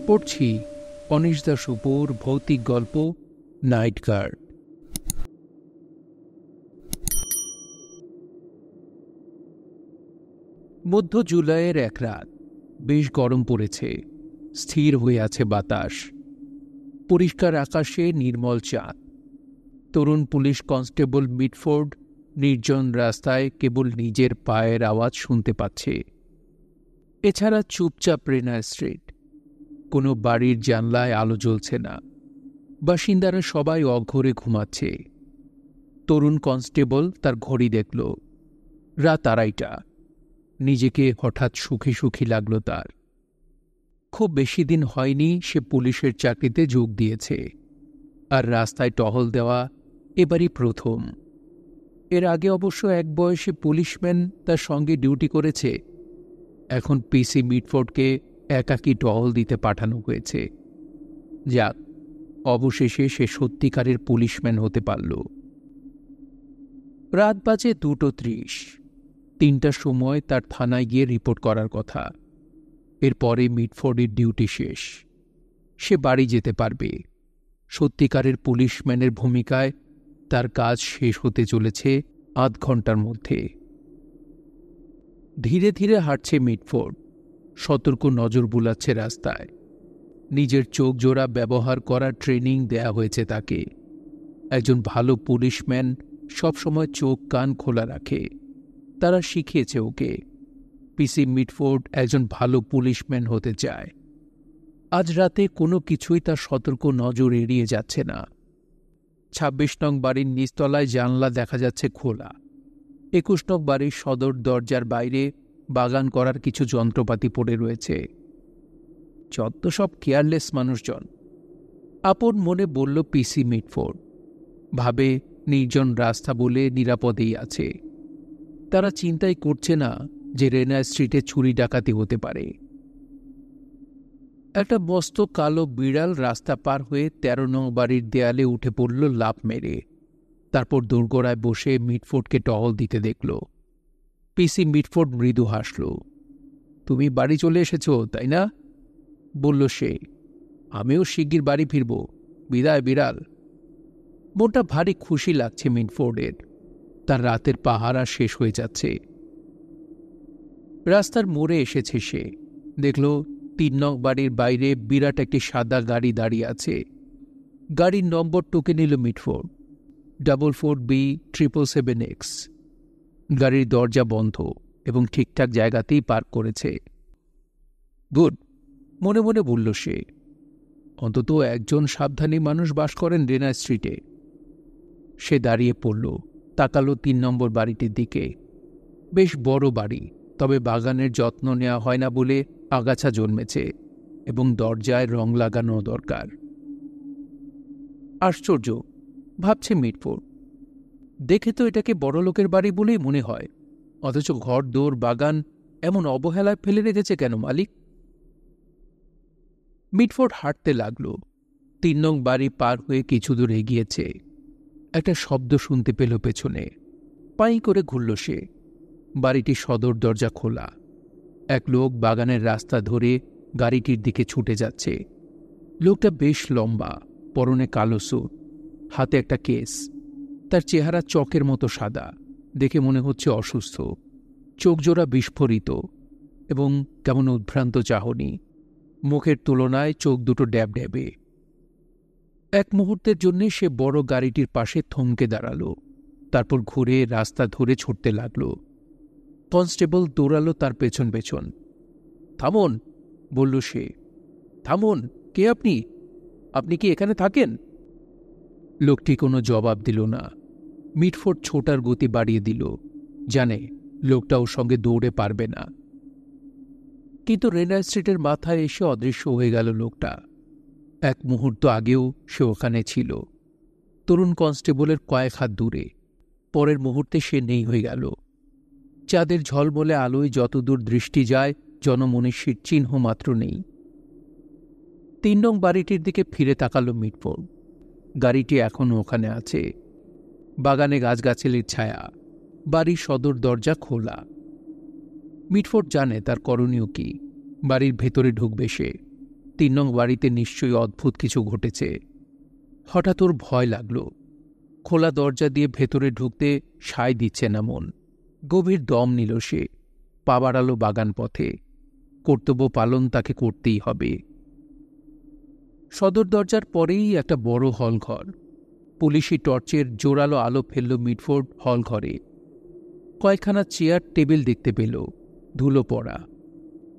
পড়ছি অনিশ দাস উপর ভৌতিক গল্প নাইট গার্ড। মধ্য জুলাইয়ের এক রাত, বেশ গরম পড়েছে। স্থির হয়ে আছে বাতাস, পরিষ্কার আকাশে নির্মল চাঁদ। তরুণ পুলিশ কনস্টেবল মিডফোর্ড নির্জন রাস্তায় কেবল নিজের পায়ের আওয়াজ শুনতে পাচ্ছে। এছাড়া চুপচাপ রেনা স্ট্রিট। কোনো বাড়ির জানলায় আলো জ্বলছে না, বাসিন্দারা সবাই অঘোরে ঘুমাচ্ছে। তরুণ কনস্টেবল তার ঘড়ি দেখল, রাত 2:30। নিজেকে হঠাৎ সুখী সুখী লাগল তার। খুব বেশি দিন হয়নি সে পুলিশের চাকরিতে যোগ দিয়েছে, আর রাস্তায় টহল দেওয়া এবারই প্রথম। এর আগে অবশ্য এক বয়সী পুলিশম্যান তার সঙ্গে ডিউটি করেছে। এখন পিসি মিডফোর্ডকে একাকী টহল দিতে পাঠানো হয়েছে। যাক, অবশেষে সে সত্যিকারের পুলিশম্যান হতে পারল। রাত বাজে 2:30। 3টার সময় তার থানায় গিয়ে রিপোর্ট করার কথা। এরপরে মিডফোর্ডের ডিউটি শেষ, সে বাড়ি যেতে পারবে। সত্যিকারের পুলিশম্যানের ভূমিকায় তার কাজ শেষ হতে চলেছে আধ ঘন্টার মধ্যে। ধীরে ধীরে হাঁটছে মিডফোর্ড, সতর্ক নজর বুলাচ্ছে রাস্তায়। নিজের চোখ জোড়া ব্যবহার করার ট্রেনিং দেয়া হয়েছে তাকে। একজন ভালো পুলিশম্যান সবসময় চোখ কান খোলা রাখে, তারা শিখিয়েছে ওকে। পিসি মিডফোর্ড একজন ভালো পুলিশম্যান হতে চায়। আজ রাতে কোনো কিছুই তার সতর্ক নজর এড়িয়ে যাচ্ছে না। 26 নং বাড়ির নিচতলায় জানলা দেখা যাচ্ছে খোলা। 21 নং বাড়ির সদর দরজার বাইরে বাগান করার কিছু যন্ত্রপাতি পড়ে রয়েছে। যত সব কেয়ারলেস মানুষজন, আপন মনে বলল পিসি মিডফোর্ড। ভাবে নির্জন রাস্তা বলে নিরাপদেই আছে। তারা চিন্তাই করছে না যে রেনা স্ট্রিটে চুরি ডাকাতি হতে পারে। একটা মস্ত কালো বিড়াল রাস্তা পার হয়ে 13 নং বাড়ির দেয়ালে উঠে পড়ল লাফ মেরে। তারপর দোরগোড়ায় বসে মিডফোর্ডকে টহল দিতে দেখল। পিসি মিডফোর্ড মৃদু হাসল। তুমি বাড়ি চলে এসেছ, তাই না? বলল সে। আমিও শিগগির বাড়ি ফিরব। বিদায় বিড়াল। মনটা ভারী খুশি লাগছে মিডফোর্ডের। তার রাতের পাহারা শেষ হয়ে যাচ্ছে। রাস্তার মোড়ে এসেছে সে। দেখল 3 নং বাড়ির বাইরে বিরাট একটি সাদা গাড়ি দাঁড়িয়ে আছে। গাড়ির নম্বর টুকে নিল মিডফোর্ড, 44B777X। গাড়ির দরজা বন্ধ এবং ঠিকঠাক জায়গাতেই পার্ক করেছে। গুড, মনে মনে বলল সে। অন্তত একজন সাবধানী মানুষ বাস করেন রেনা স্ট্রিটে। সে দাঁড়িয়ে পড়ল, তাকালো 3 নম্বর বাড়িটির দিকে। বেশ বড় বাড়ি, তবে বাগানের যত্ন নেওয়া হয় না বলে আগাছা জন্মেছে এবং দরজায় রং লাগানো দরকার। আশ্চর্য, ভাবছে মিডফোর্ড। দেখে তো এটাকে বড়লোকের বাড়ি বলেই মনে হয়, অথচ ঘর দোর বাগান এমন অবহেলায় ফেলে রেখেছে কেন মালিক? মিডফোর্ড হাঁটতে লাগল। 3 নং বাড়ি পার হয়ে কিছু দূর এগিয়েছে। একটা শব্দ শুনতে পেল পেছনে। পাই করে ঘুরল সে। বাড়িটির সদর দরজা খোলা। এক লোক বাগানের রাস্তা ধরে গাড়িটির দিকে ছুটে যাচ্ছে। লোকটা বেশ লম্বা, পরনে কালো স্যুট, হাতে একটা কেস। তার চেহারা চকের মতো সাদা, দেখে মনে হচ্ছে অসুস্থ। চোখজোড়া বিস্ফোরিত এবং কেমন উদ্ভ্রান্ত চাহনি। মুখের তুলনায় চোখ দুটো ড্যাব ড্যাবে। এক মুহূর্তের জন্য সে বড় গাড়িটির পাশে থমকে দাঁড়াল, তারপর ঘুরে রাস্তা ধরে ছুটতে লাগল। কনস্টেবল দৌড়ালো তার পেছন পেছন। থামুন, বলল সে। থামুন, কে আপনি? আপনি কি এখানে থাকেন? লোকটি কোনো জবাব দিল না। মিডফোর্ড ছোটার গতি বাড়িয়ে দিল, জানে লোকটা ওর সঙ্গে দৌড়ে পারবে না। কিন্তু রেনা স্ট্রিটের মাথায় এসে অদৃশ্য হয়ে গেল লোকটা। এক মুহূর্ত আগেও সে ওখানে ছিল, তরুণ কনস্টেবলের কয়েক হাত দূরে। পরের মুহূর্তে সে নেই হয়ে গেল। চাঁদের ঝলমলে আলোয় যতদূর দৃষ্টি যায় জনমনীষীর চিহ্ন মাত্র নেই। 3 নং বাড়িটির দিকে ফিরে তাকাল মিডফোর্ড। গাড়িটি এখনও ওখানে আছে। বাগানে গাছগাছালির ছায়া, বাড়ির সদর দরজা খোলা। মিডফোর্ড জানে তার করণীয় কি। বাড়ির ভেতরে ঢুকবে সে। 3 নং বাড়িতে নিশ্চয়ই অদ্ভুত কিছু ঘটেছে। হঠাৎ ওর ভয় লাগল। খোলা দরজা দিয়ে ভেতরে ঢুকতে সায় দিচ্ছে না মন। গভীর দম নিল সে। পা বাড়াল বাগান পথে। কর্তব্য পালন তাকে করতেই হবে। সদর দরজার পরেই একটা বড় হলঘর। পুলিশি টর্চের জোরালো আলো ফেলল মিডফোর্ড হলঘরে। কয়েকখানা চেয়ার টেবিল দেখতে পেল, ধুলো পড়া।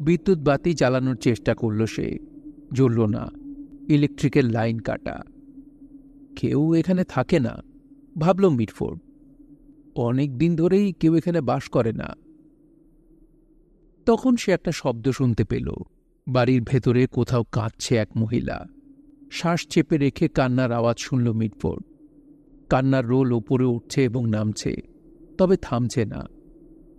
বিদ্যুৎ বাতি জ্বালানোর চেষ্টা করল সে, জ্বলল না। ইলেকট্রিকের লাইন কাটা। কেউ এখানে থাকে না, ভাবল মিডফোর্ড। অনেক দিন ধরেই কেউ এখানে বাস করে না। তখন সে একটা শব্দ শুনতে পেল। বাড়ির ভেতরে কোথাও কাঁদছে এক মহিলা। শ্বাস চেপে রেখে কান্নার আওয়াজ শুনল মিডফোর্ড। কান্নার রোল ওপরে উঠছে এবং নামছে, তবে থামছে না।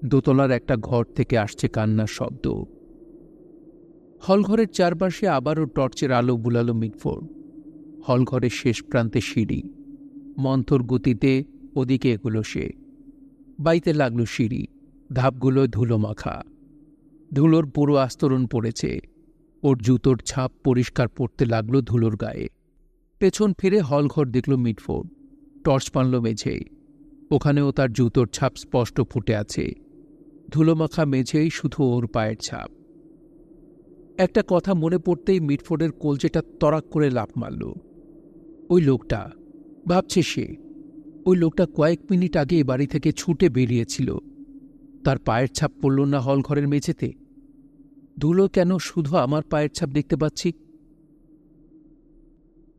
দোতলার একটা ঘর থেকে আসছে কান্নার শব্দ। হলঘরের চারপাশে আবারও টর্চের আলো বুলাল মিডফোর্ড। হলঘরের শেষ প্রান্তে সিঁড়ি। মন্থর গতিতে ওদিকে এগুলো সে। বাইতে লাগল সিঁড়ি। ধাপগুলো ধুলো মাখা। ধুলোর পুরো আস্তরণ পড়েছে। ওর জুতোর ছাপ পরিষ্কার পড়তে লাগল ধুলোর গায়ে। পেছন ফিরে হলঘর দেখল মিডফোর্ড। টর্চ পানল মেঝেই। ওখানেও তার জুতোর ছাপ স্পষ্ট ফুটে আছে। ধুলোমাখা মেঝেই শুধু ওর পায়ের ছাপ। একটা কথা মনে পড়তেই মিডফোর্ডের কলজেটা তরাক করে লাফ মারল। ওই লোকটা, ভাবছে সে, ওই লোকটা কয়েক মিনিট আগে এ বাড়ি থেকে ছুটে বেরিয়েছিল। তার পায়ের ছাপ পড়ল না হলঘরের মেঝেতে? ধুলো কেন শুধু আমার পায়ের ছাপ দেখতে পাচ্ছি?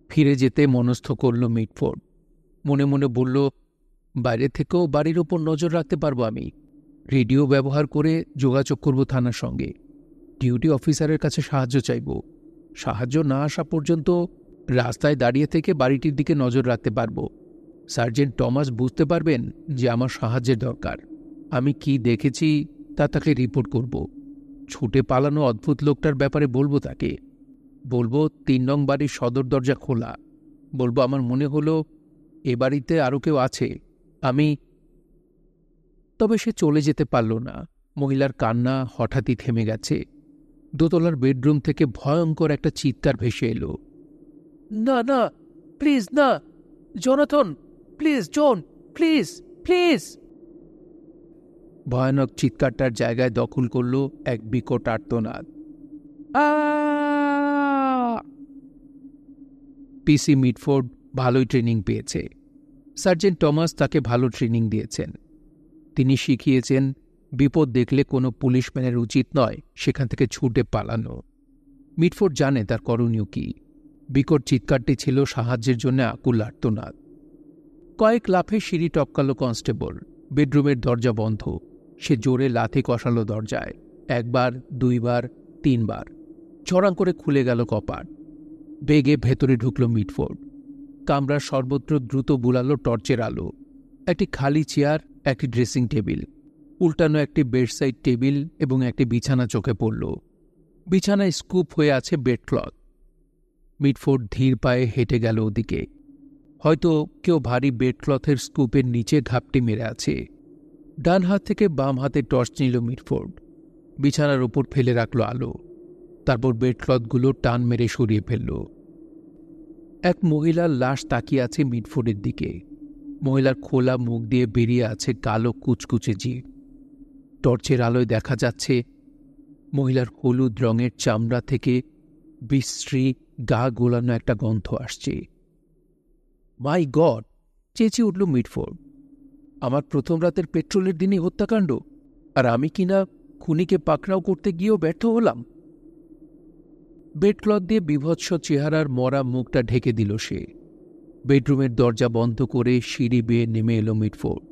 ফিরে যেতে মনস্থ করল মিডফোর্ড। মনে মনে বলল, বাইরে থেকেও বাড়ির ওপর নজর রাখতে পারবো আমি। রেডিও ব্যবহার করে যোগাযোগ করব থানার সঙ্গে। ডিউটি অফিসারের কাছে সাহায্য চাইব। সাহায্য না আসা পর্যন্ত রাস্তায় দাঁড়িয়ে থেকে বাড়িটির দিকে নজর রাখতে পারব। সার্জেন্ট টমাস বুঝতে পারবেন যে আমার সাহায্যের দরকার। আমি কি দেখেছি তা তাকে রিপোর্ট করব। ছুটে পালানো অদ্ভুত লোকটার ব্যাপারে বলবো তাকে। বলবো 3 নং বাড়ির সদর দরজা খোলা। বলবো আমার মনে হলো এ বাড়িতে আরও কেউ আছে। আমি। তবে সে চলে যেতে পারল না। মহিলার কান্না হঠাৎই থেমে গেছে। দোতলার বেডরুম থেকে ভয়ঙ্কর একটা চিৎকার ভেসে এলো। না না, প্লিজ না, Jonathan, please, John, please, please. ভয়ানক চিৎকারটার জায়গায় দখল করল এক বিকট আর্তনাদ। পিসি মিডফোর্ড ভালোই ট্রেনিং পেয়েছে। সার্জেন্ট টমাস তাকে ভালো ট্রেনিং দিয়েছেন। তিনি শিখিয়েছেন বিপদ দেখলে কোনো পুলিশম্যানের উচিত নয় সেখান থেকে ছুটে পালানো। মিডফোর্ড জানে তার করণীয় কি। বিকট চিৎকারটি ছিল সাহায্যের জন্য আকুল আর্তনাদ। কয়েক লাফে সিঁড়ি টপকাল কনস্টেবল। বেডরুমের দরজা বন্ধ। সে জোরে লাথি কষালো দরজায়। 1 বার, 2 বার, 3 বার। ছড়াং করে খুলে গেল কপাট। বেগে ভেতরে ঢুকল মিডফোর্ড। কামরার সর্বত্র দ্রুত বুলাল টর্চের আলো। একটি খালি চেয়ার, একটি ড্রেসিং টেবিল, উল্টানো একটি বেডসাইড টেবিল এবং একটি বিছানা চোখে পড়ল। বিছানায় স্কুপ হয়ে আছে বেডক্লথ। মিডফোর্ড ধীর পায়ে হেঁটে গেল ওদিকে। হয়তো কেউ ভারী বেডক্লথের স্কুপের নিচে ঘাপটি মেরে আছে। ডান হাত থেকে বাম হাতে টর্চ নিল মিডফোর্ড। বিছানার উপর ফেলে রাখল আলো। তারপর বেডক্লথগুলো টান মেরে সরিয়ে ফেলল। এক মহিলার লাশ তাকিয়ে আছে মিডফোর্ডের দিকে। মহিলার খোলা মুখ দিয়ে বেরিয়ে আছে কালো কুচকুচে জিভ। টর্চের আলোয় দেখা যাচ্ছে মহিলার হলুদ রঙের চামড়া থেকে বিশ্রী গা গোলানো একটা গন্ধ আসছে। মাই গড, চেঁচিয়ে উঠল মিডফোর্ড। আমার প্রথম রাতের পেট্রোলের দিনই হত্যাকাণ্ড, আর আমি কিনা খুনিকে পাকড়াও করতে গিয়েও ব্যর্থ হলাম। বেডক্লথ দিয়ে বিভৎস চেহারার মরা মুখটা ঢেকে দিল সে। বেডরুমের দরজা বন্ধ করে সিঁড়ি বেয়ে নেমে এলো মিডফোর্ড।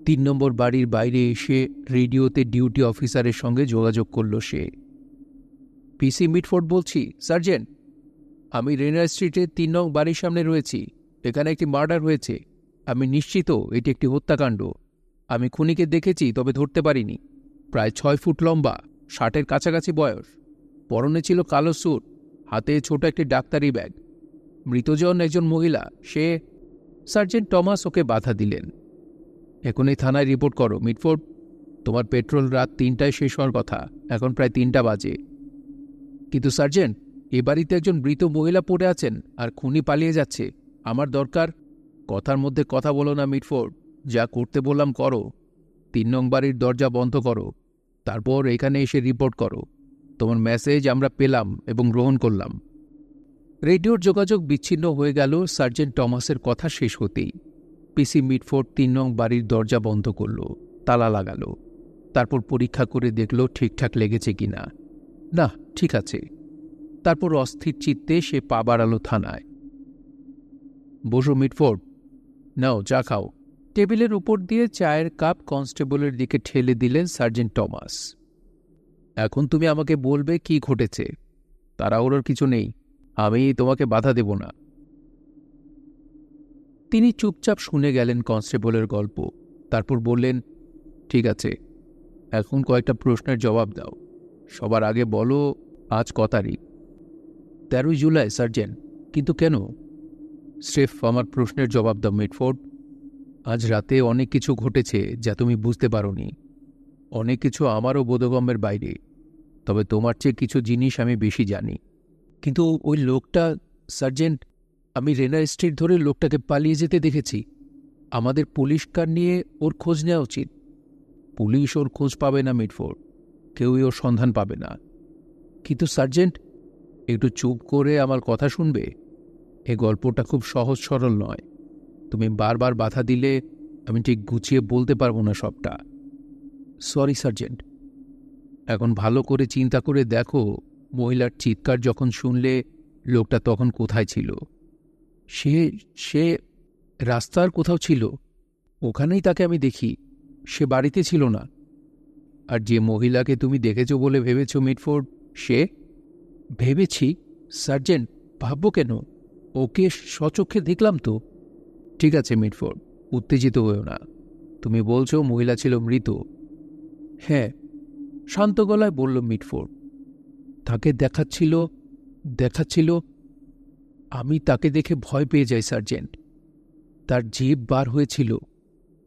3 নম্বর বাড়ির বাইরে এসে রেডিওতে ডিউটি অফিসারের সঙ্গে যোগাযোগ করল সে। পিসি মিডফোর্ড বলছি, সার্জেন্ট। আমি রেনার স্ট্রিটে 3 নং বাড়ির সামনে রয়েছি। এখানে একটি মার্ডার হয়েছে। আমি নিশ্চিত এটি একটি হত্যাকাণ্ড। আমি খুনিকে দেখেছি, তবে ধরতে পারিনি। প্রায় 6 ফুট লম্বা, 60-এর কাছাকাছি বয়স। পরনে ছিল কালো স্যুট, হাতে ছোট একটি ডাক্তারি ব্যাগ। মৃতজন একজন মহিলা। সে। সার্জেন্ট টমাস ওকে বাধা দিলেন। এখনই থানায় রিপোর্ট করো মিডফোর্ড। তোমার পেট্রোল রাত 3টায় শেষ হওয়ার কথা, এখন প্রায় 3টা বাজে। কিন্তু সার্জেন্ট, এ বাড়িতে একজন মৃত মহিলা পড়ে আছেন আর খুনি পালিয়ে যাচ্ছে। আমার দরকার। কথার মধ্যে কথা বলো না মিটফোর্ড। যা করতে বললাম করো। 3 নং বাড়ির দরজা বন্ধ করো, তারপর এখানে এসে রিপোর্ট করো। তোমার মেসেজ আমরা পেলাম এবং গ্রহণ করলাম। রেডিওর যোগাযোগ বিচ্ছিন্ন হয়ে গেল সার্জেন্ট টমাসের কথা শেষ হতেই। পিসি মিটফোর্ড 3 নং বাড়ির দরজা বন্ধ করল, তালা লাগাল। তারপর পরীক্ষা করে দেখল ঠিকঠাক লেগেছে কিনা। না, ঠিক আছে। তারপর অস্থির চিত্তে সে পা বাড়ালো থানায়। বসো মিটফোর্ড, নাও চা খাও। টেবিলের উপর দিয়ে চায়ের কাপ কনস্টেবলের দিকে ঠেলে দিলেন সার্জেন্ট টমাস। এখন তুমি আমাকে বলবে কি ঘটেছে। তাড়াহুড়োর কিছু নেই, আমি তোমাকে বাধা দেব না। তিনি চুপচাপ শুনে গেলেন কনস্টেবলের গল্প। তারপর বললেন, ঠিক আছে, এখন কয়েকটা প্রশ্নের জবাব দাও। সবার আগে বলো, আজ ক তারিখ? 13 জুলাই সার্জেন্ট। কিন্তু কেন? স্রেফ আমার প্রশ্নের জবাব দাও মিটফোর্ড। আজ রাতে অনেক কিছু ঘটেছে যা তুমি বুঝতে পারোনি। অনেক কিছু আমারও বোধগম্যের বাইরে। তবে তোমার চেয়ে কিছু জিনিস আমি বেশি জানি। কিন্তু ওই লোকটা সার্জেন্ট, আমি রেনা স্ট্রিট ধরে লোকটাকে পালিয়ে যেতে দেখেছি। আমাদের পুলিশ কার নিয়ে ওর খোঁজ নেওয়া উচিত। পুলিশ ওর খোঁজ পাবে না মিটফোর্ড, কেউই ওর সন্ধান পাবে না। কিন্তু সার্জেন্ট, একটু চুপ করে আমার কথা শুনবে? এ গল্পটা খুব সহজ সরল নয়। তুমি বারবার বাধা দিলে আমি ঠিক গুছিয়ে বলতে পারবো না সবটা। Sorry sergeant. এখন ভালো করে চিন্তা করে দেখো, মহিলার চিৎকার যখন শুনলে লোকটা তখন কোথায় ছিল? সে সে রাস্তার কোথাও ছিল। ওখানেই তাকে আমি দেখি। সে বাড়িতে ছিল না। আর যে মহিলাকে তুমি দেখেছ বলে ভেবেছ মিটফোর্ড, সে? ভেবেছি সার্জেন্ট, ভাববো কেন? ওকে স্বচক্ষে দেখলাম তো। ঠিক আছে মিটফোর্ড, উত্তেজিত হয়েও না। তুমি বলছো মহিলা ছিল মৃত। হ্যাঁ, শান্ত গলায় বলল মিটফোর্ড। তাকে দেখাচ্ছিল। আমি তাকে দেখে ভয় পেয়ে যাই সার্জেন্ট। তার জিভ বার হয়েছিল,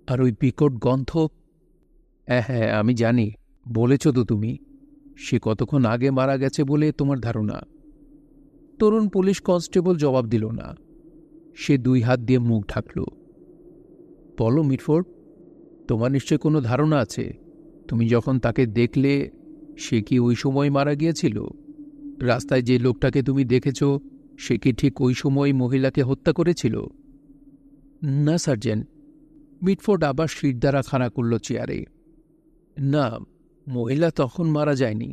আর ওই বিকট গন্ধ। হ্যাঁ, আমি জানি, বলেছ তো তুমি। সে কতক্ষণ আগে মারা গেছে বলে তোমার ধারণা? তরুণ পুলিশ কনস্টেবল জবাব দিল না। সে 2 হাত দিয়ে মুখ ঢাকল। বলো মিটফোর্ড, তোমার নিশ্চয় কোনো ধারণা আছে। তুমি যখন তাকে দেখলে, সে কি ওই সময় মারা গিয়েছিল? রাস্তায় যে লোকটাকে তুমি দেখেছ, সে কি ঠিক ওই সময় মহিলাকে হত্যা করেছিল? না সার্জেন্ট। মিটফোর্ড আবার শিরদাঁড়া খাড়া করল চেয়ারে। না, মহিলা তখন মারা যায়নি।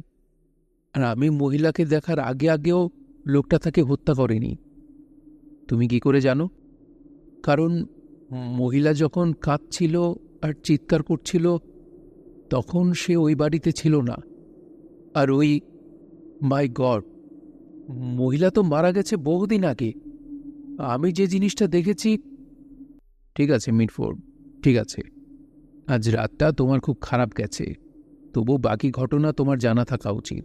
আর আমি মহিলাকে দেখার আগেও লোকটা তাকে হত্যা করেনি। তুমি কি করে জানো? কারণ মহিলা যখন কাঁদছিল আর চিৎকার করছিল, তখন সে ওই বাড়িতে ছিল না। আর ওই, মাই গড, মহিলা তো মারা গেছে বহুদিন আগে। আমি যে জিনিসটা দেখেছি। ঠিক আছে মিটফোর্ড, ঠিক আছে। আজ রাতটা তোমার খুব খারাপ গেছে, তবু বাকি ঘটনা তোমার জানা থাকা উচিত।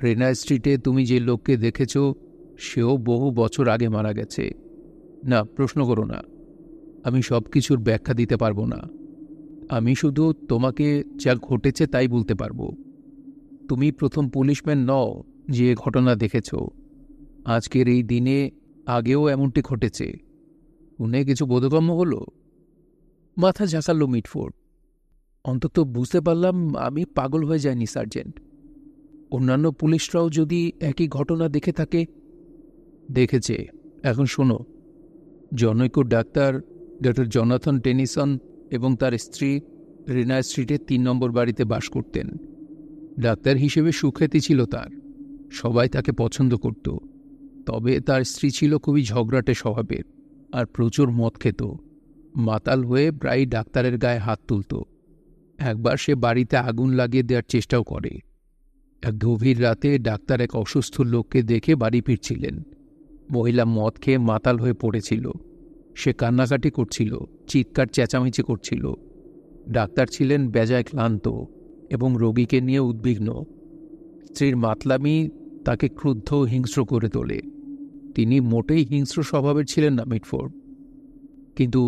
রেনা স্ট্রিটে তুমি যে লোককে দেখেছ, সেও বহু বছর আগে মারা গেছে। না, প্রশ্ন করো না। আমি সব কিছুর ব্যাখ্যা দিতে পারবো না। আমি শুধু তোমাকে যা ঘটেছে তাই বলতে পারবো। তুমি প্রথম পুলিশম্যান নও যে ঘটনা দেখেছ। আজকের এই দিনে আগেও এমনটি ঘটেছে। শুনে কিছু বোধগম্য হলো? মাথা ঝাঁকালো মিটফোর্ড। অন্তত বুঝতে পারলাম আমি পাগল হয়ে যাইনি সার্জেন্ট। অন্যান্য পুলিশরাও যদি একই ঘটনা দেখে থাকে। দেখেছে। এখন শোনো, জনৈক ডাক্তার জনাথন টেনিসন এবং তার স্ত্রী রেনা স্ট্রিটের 3 নম্বর বাড়িতে বাস করতেন। ডাক্তার হিসেবে সুখ্যাতি ছিল তার। সবাই তাকে পছন্দ করত। তবে তার স্ত্রী ছিল খুবই ঝগড়াটে স্বভাবের আর প্রচুর মদ খেত। মাতাল হয়ে প্রায়ই ডাক্তারের গায়ে হাত তুলত। একবার সে বাড়িতে আগুন লাগিয়ে দেওয়ার চেষ্টাও করে। এক গভীর রাতে ডাক্তার এক অসুস্থ লোককে দেখে বাড়ি ফিরছিলেন। মহিলা মদ খেয়ে মাতাল হয়ে পড়েছিল। সে কান্নাকাটি করছিল, চিৎকার চেঁচামেচি করছিল। ডাক্তার ছিলেন বেজায় ক্লান্ত এবং রোগীকে নিয়ে উদ্বিগ্ন। স্ত্রীর মাতলামি তাকে ক্রুদ্ধ হিংস্র করে তোলে। তিনি মোটেই হিংস্র স্বভাবের ছিলেন না মিটফোর্ড, কিন্তু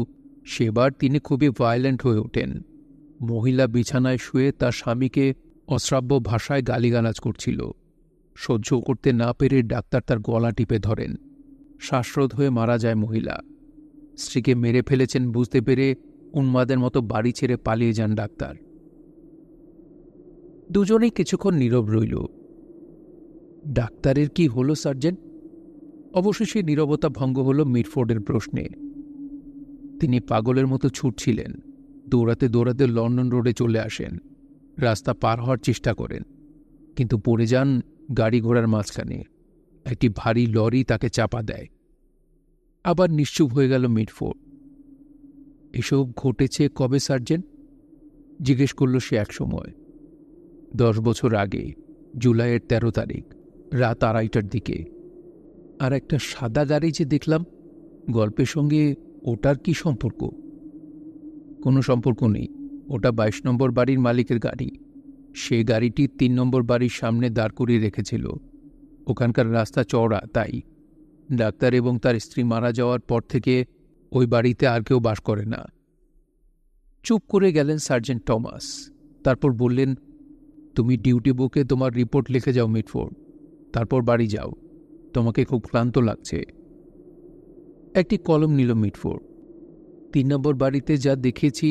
সেবার তিনি খুবই ভায়োলেন্ট হয়ে ওঠেন। মহিলা বিছানায় শুয়ে তার স্বামীকে অশ্রাব্য ভাষায় গালিগালাজ করছিল। সহ্য করতে না পেরে ডাক্তার তার গলা টিপে ধরেন। শ্বাসরোধ হয়ে মারা যায় মহিলা। স্ত্রীকে মেরে ফেলেছেন বুঝতে পেরে উন্মাদের মতো বাড়ি ছেড়ে পালিয়ে যান ডাক্তার। দুজনেই কিছুক্ষণ নীরব রইল। ডাক্তারের কি হলো সার্জেন্ট? অবশেষে নীরবতা ভঙ্গ হল মিডফোর্ডের প্রশ্নে। তিনি পাগলের মতো ছুটছিলেন। দৌড়াতে দৌড়াতে লন্ডন রোডে চলে আসেন। রাস্তা পার হওয়ার চেষ্টা করেন, কিন্তু পড়ে যান গাড়ি ঘোড়ার মাঝখানে। একটি ভারী লরি তাকে চাপা দেয়। আবার নিশ্চুপ হয়ে গেল মিডফোর্ড। এসব ঘটেছে কবে সার্জেন্ট? জিজ্ঞেস করল সে এক সময়। 10 বছর আগে, জুলাইয়ের 13 তারিখ, রাত 2:30টার দিকে। আর একটা সাদা গাড়ি যে দেখলাম, গল্পের সঙ্গে ওটার কি সম্পর্ক? কোনো সম্পর্ক নেই। ওটা 22 নম্বর বাড়ির মালিকের গাড়ি। সে গাড়িটি 3 নম্বর বাড়ির সামনে দাঁড় করিয়ে রেখেছিল। ওখানকার রাস্তা চওড়া, তাই ডাক্তার এবং তার স্ত্রী মারা যাওয়ার পর থেকে ওই বাড়িতে আর কেউ বাস করে না। চুপ করে গেলেন সার্জেন্ট টমাস। তারপর বললেন, তুমি ডিউটি বুকে তোমার রিপোর্ট লিখে যাও মিডফোর্ড। তারপর বাড়ি যাও, তোমাকে খুব ক্লান্ত লাগছে। একটি কলম নিল মিডফোর্ড। 3 নম্বর বাড়িতে যা দেখেছি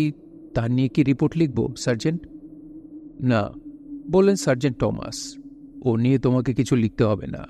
তা নিয়ে কি রিপোর্ট লিখব সার্জেন্ট? না, বললেন সার্জেন্ট টমাস, ও নিয়ে তোমাকে কিছু লিখতে হবে না।